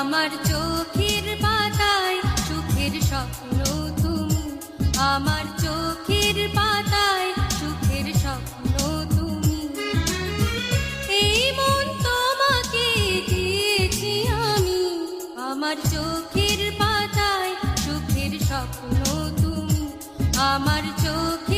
আমার চোখের পাতায় সুখের স্বপ্ন তুমি, আমার চোখের পাতায় সুখের স্বপ্ন তুমি। এই মন তোমাকে দিয়েছি আমি, আমার চোখের পাতায় সুখের স্বপ্ন তুমি, আমার চোখের